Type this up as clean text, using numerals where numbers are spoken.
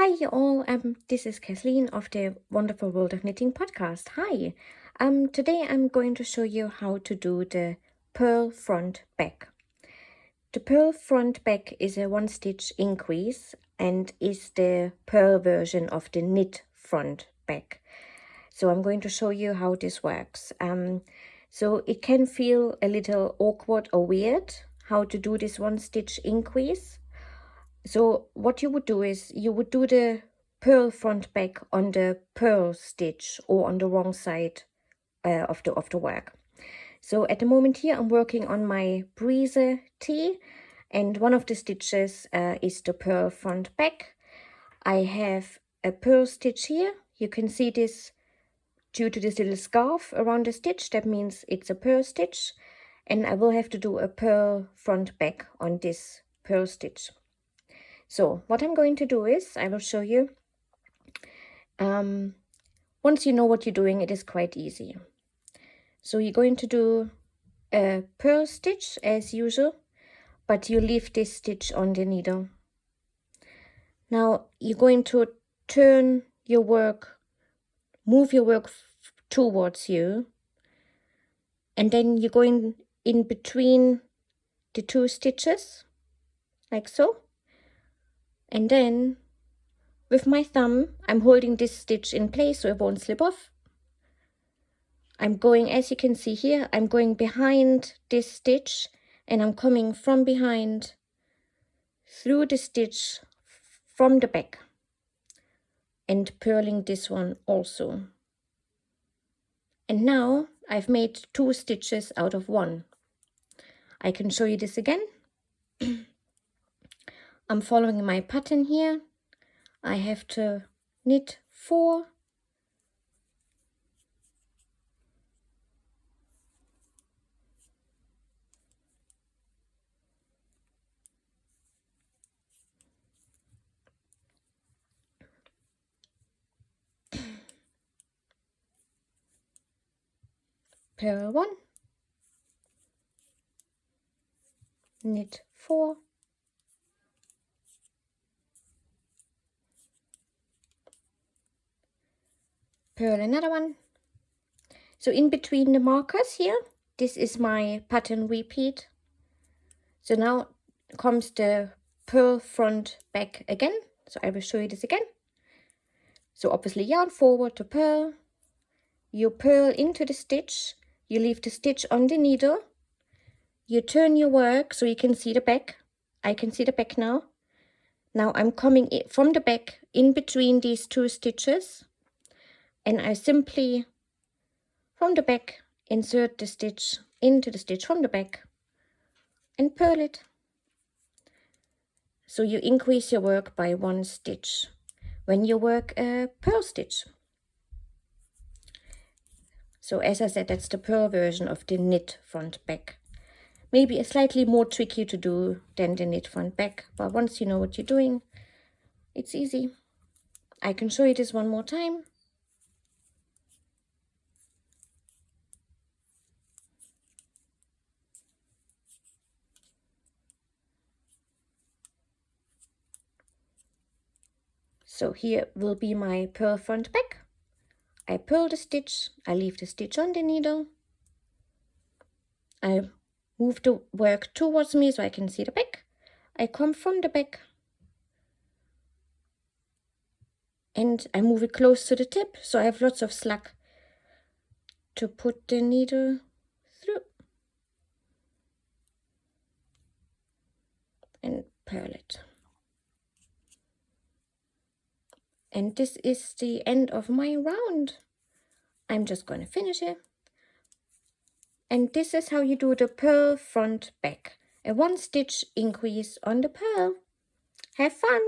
Hi you all, this is Kathleen of the Wonderful World of Knitting podcast. Hi, today I'm going to show you how to do the purl front back. The purl front back is a one stitch increase and is the purl version of the knit front back. So I'm going to show you how this works. So it can feel a little awkward or weird how to do this one stitch increase. So what you would do is you would do the purl front back on the purl stitch or on the wrong side of the work. So at the moment here I'm working on my breezer tee, and one of the stitches is the purl front back. I have a purl stitch here. You can see this due to this little scarf around the stitch. That means it's a purl stitch, and I will have to do a purl front back on this purl stitch. So what I'm going to do is I will show you. Once you know what you're doing, it is quite easy. So you're going to do a purl stitch as usual, but you leave this stitch on the needle. Now you're going to turn your work, move your work towards you, and then you're going in between the two stitches, like so. And then with my thumb, I'm holding this stitch in place so it won't slip off. I'm going, as you can see here, I'm going behind this stitch and I'm coming from behind through the stitch from the back and purling this one also. And now I've made 2 stitches out of 1. I can show you this again. I'm following my pattern here. I have to knit 4 purl 1, knit 4, purl another one. So in between the markers here, this is my pattern repeat. So now comes the purl front back again. So I will show you this again. So obviously yarn forward to purl, you purl into the stitch, you leave the stitch on the needle, you turn your work so you can see the back. I can see the back now. Now I'm coming in from the back in between these 2 stitches, and I simply from the back insert the stitch into the stitch from the back and purl it. So you increase your work by 1 stitch when you work a purl stitch. So as I said, that's the purl version of the knit front back. Maybe a slightly more tricky to do than the knit front back, but once you know what you're doing, it's easy. I can show you this one more time. So here will be my purl front back. I purl the stitch, I leave the stitch on the needle, I move the work towards me so I can see the back, I come from the back and I move it close to the tip so I have lots of slack to put the needle through and purl it. And this is the end of my round. I'm just going to finish it. And this is how you do the purl front back. A 1 stitch increase on the purl. Have fun!